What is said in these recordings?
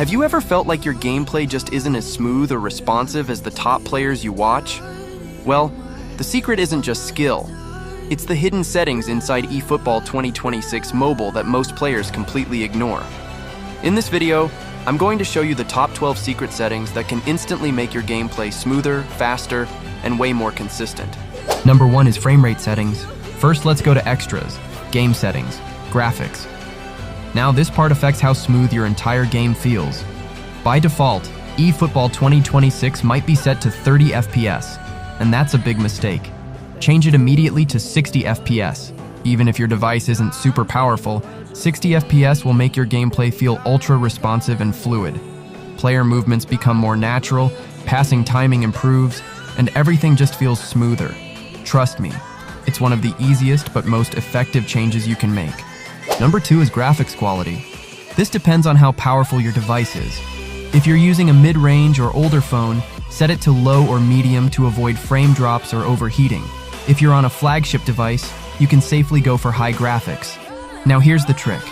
Have you ever felt like your gameplay just isn't as smooth or responsive as the top players you watch? Well, the secret isn't just skill. It's the hidden settings inside efootball 2026 mobile that most players completely ignore. In this video, I'm going to show you the top 12 secret settings that can instantly make your gameplay smoother, faster, and way more consistent. Number 1 is frame rate settings. First, let's go to extras, game settings, graphics. Now this part affects how smooth your entire game feels. By default, efootball 2026 might be set to 30 FPS, and that's a big mistake. Change it immediately to 60 FPS. Even if your device isn't super powerful, 60 FPS will make your gameplay feel ultra responsive and fluid. Player movements become more natural, passing timing improves, and everything just feels smoother. Trust me, it's one of the easiest but most effective changes you can make. Number 2 is graphics quality. This depends on how powerful your device is. If you're using a mid-range or older phone, set it to low or medium to avoid frame drops or overheating. If you're on a flagship device, you can safely go for high graphics. Now here's the trick.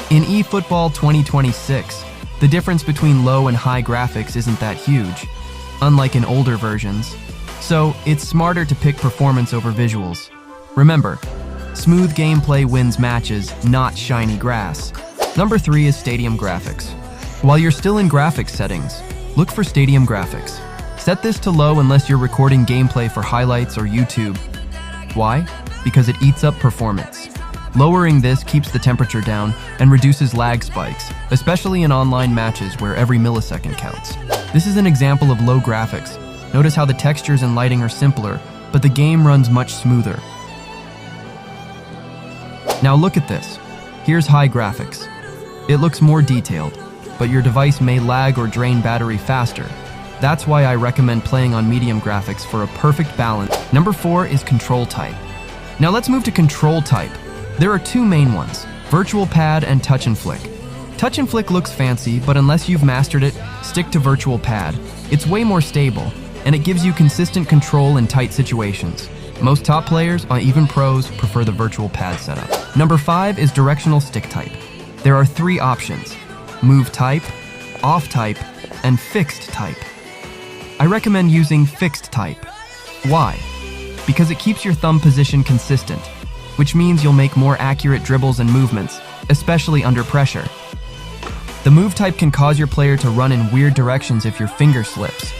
In efootball 2026, the difference between low and high graphics isn't that huge, unlike in older versions. So it's smarter to pick performance over visuals. Remember, smooth gameplay wins matches, not shiny grass. Number 3 is stadium graphics. While you're still in graphics settings, look for stadium graphics. Set this to low unless you're recording gameplay for highlights or YouTube. Why? Because it eats up performance. Lowering this keeps the temperature down and reduces lag spikes, especially in online matches where every millisecond counts. This is an example of low graphics. Notice how the textures and lighting are simpler, but the game runs much smoother. Now look at this. Here's high graphics. It looks more detailed, but your device may lag or drain battery faster. That's why I recommend playing on medium graphics for a perfect balance. Number 4 is control type. Now let's move to control type. There are 2 main ones, virtual pad and touch and flick. Touch and flick looks fancy, but unless you've mastered it, stick to virtual pad. It's way more stable, and it gives you consistent control in tight situations. Most top players, even pros, prefer the virtual pad setup. Number 5 is directional stick type. There are 3 options: move type, off type, and fixed type. I recommend using fixed type. Why? Because it keeps your thumb position consistent, which means you'll make more accurate dribbles and movements, especially under pressure. The move type can cause your player to run in weird directions if your finger slips.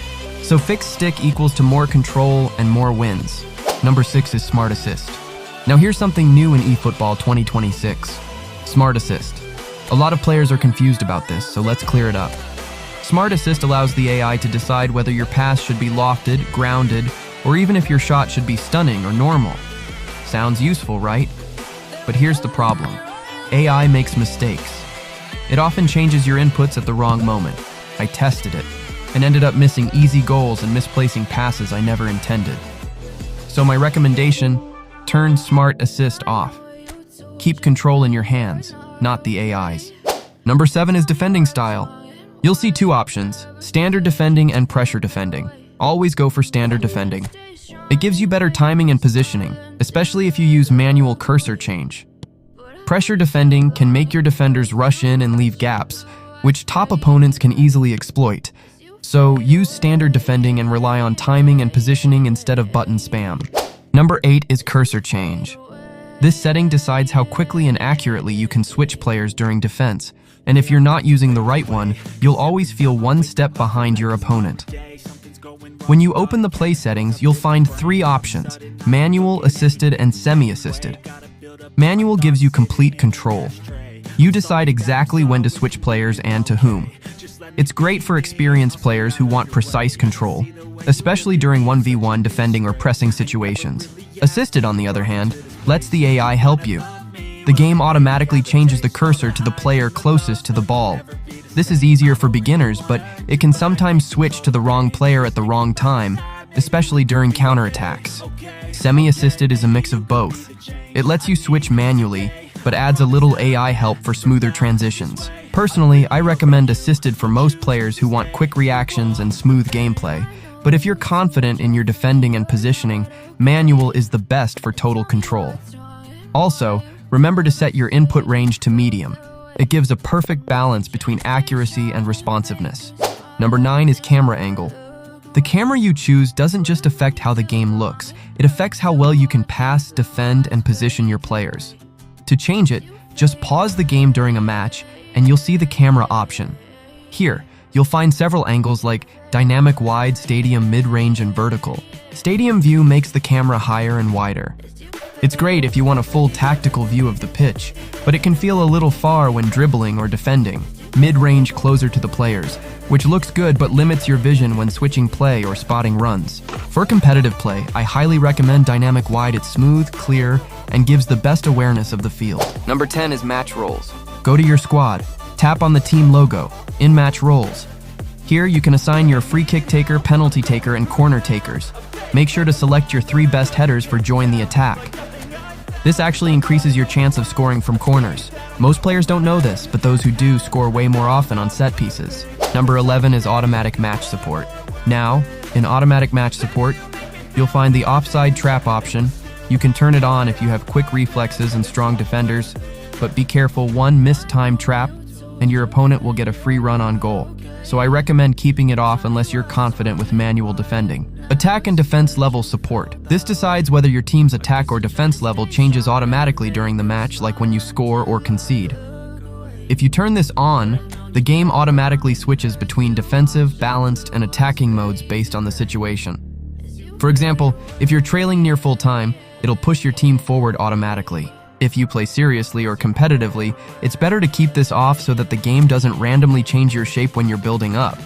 So fixed stick equals to more control and more wins. Number 6 is Smart Assist. Now here's something new in efootball 2026. Smart Assist. A lot of players are confused about this, so let's clear it up. Smart Assist allows the AI to decide whether your pass should be lofted, grounded, or even if your shot should be stunning or normal. Sounds useful, right? But here's the problem. AI makes mistakes. It often changes your inputs at the wrong moment. I tested it, and ended up missing easy goals and misplacing passes I never intended. So my recommendation, turn Smart Assist off. Keep control in your hands, not the AI's. Number 7 is defending style. You'll see 2 options, standard defending and pressure defending. Always go for standard defending. It gives you better timing and positioning, especially if you use manual cursor change. Pressure defending can make your defenders rush in and leave gaps, which top opponents can easily exploit. So use standard defending and rely on timing and positioning instead of button spam. Number 8 is cursor change. This setting decides how quickly and accurately you can switch players during defense, and if you're not using the right one, you'll always feel one step behind your opponent. When you open the play settings, you'll find 3 options: manual, assisted, and semi-assisted. Manual gives you complete control. You decide exactly when to switch players and to whom. It's great for experienced players who want precise control, especially during 1v1 defending or pressing situations. Assisted, on the other hand, lets the AI help you. The game automatically changes the cursor to the player closest to the ball. This is easier for beginners, but it can sometimes switch to the wrong player at the wrong time, especially during counterattacks. Semi-assisted is a mix of both. It lets you switch manually, but adds a little AI help for smoother transitions. Personally, I recommend assisted for most players who want quick reactions and smooth gameplay, but if you're confident in your defending and positioning, manual is the best for total control. Also, remember to set your input range to medium. It gives a perfect balance between accuracy and responsiveness. Number 9 is camera angle. The camera you choose doesn't just affect how the game looks, it affects how well you can pass, defend, and position your players. To change it, just pause the game during a match and you'll see the camera option. Here, you'll find several angles like dynamic wide, stadium, mid-range, and vertical. Stadium view makes the camera higher and wider. It's great if you want a full tactical view of the pitch, but it can feel a little far when dribbling or defending. Mid-range closer to the players, which looks good but limits your vision when switching play or spotting runs. For competitive play, I highly recommend dynamic wide. It's smooth, clear, and gives the best awareness of the field. Number 10 is match roles. Go to your squad, tap on the team logo, in-match roles. Here you can assign your free kick taker, penalty taker, and corner takers. Make sure to select your 3 best headers for join the attack. This actually increases your chance of scoring from corners. Most players don't know this, but those who do score way more often on set pieces. Number 11 is automatic match support. Now, in automatic match support, you'll find the offside trap option. You can turn it on if you have quick reflexes and strong defenders, but be careful, one mistimed trap and your opponent will get a free run on goal. So I recommend keeping it off unless you're confident with manual defending. Attack and defense level support. This decides whether your team's attack or defense level changes automatically during the match, like when you score or concede. If you turn this on, the game automatically switches between defensive, balanced, and attacking modes based on the situation. For example, if you're trailing near full time, it'll push your team forward automatically. If you play seriously or competitively, it's better to keep this off so that the game doesn't randomly change your shape when you're building up.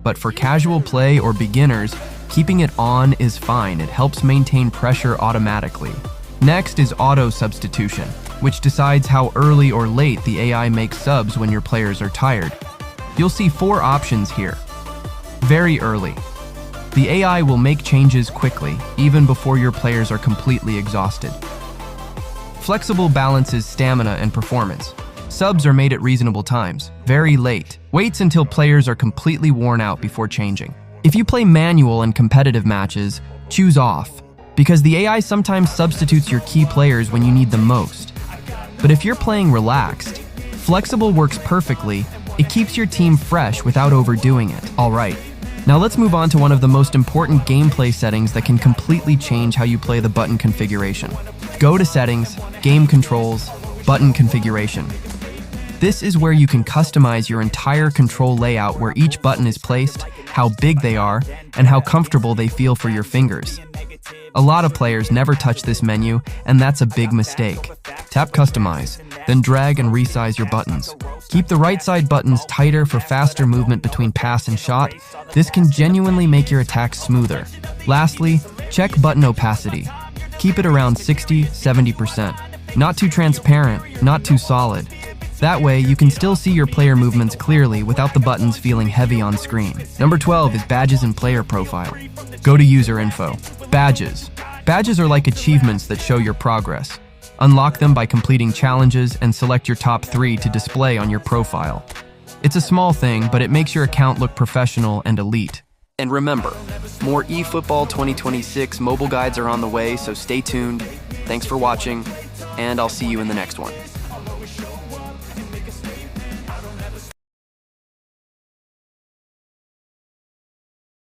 But for casual play or beginners, keeping it on is fine. It helps maintain pressure automatically. Next is auto substitution, which decides how early or late the AI makes subs when your players are tired. You'll see 4 options here. Very early. The AI will make changes quickly, even before your players are completely exhausted. Flexible balances stamina and performance. Subs are made at reasonable times. Very late. Waits until players are completely worn out before changing. If you play manual and competitive matches, choose off, because the AI sometimes substitutes your key players when you need them most. But if you're playing relaxed, flexible works perfectly. It keeps your team fresh without overdoing it. Alright, now let's move on to one of the most important gameplay settings that can completely change how you play the button configuration. Go to Settings, Game Controls, Button Configuration. This is where you can customize your entire control layout, where each button is placed, how big they are, and how comfortable they feel for your fingers. A lot of players never touch this menu, and that's a big mistake. Tap Customize, then drag and resize your buttons. Keep the right side buttons tighter for faster movement between pass and shot. This can genuinely make your attacks smoother. Lastly, check button opacity. Keep it around 60–70%. Not too transparent, not too solid. That way, you can still see your player movements clearly without the buttons feeling heavy on screen. Number 12 is Badges and Player Profile. Go to User Info. Badges. Badges are like achievements that show your progress. Unlock them by completing challenges and select your top 3 to display on your profile. It's a small thing, but it makes your account look professional and elite. And remember, more eFootball 2026 mobile guides are on the way, so stay tuned. Thanks for watching, and I'll see you in the next one.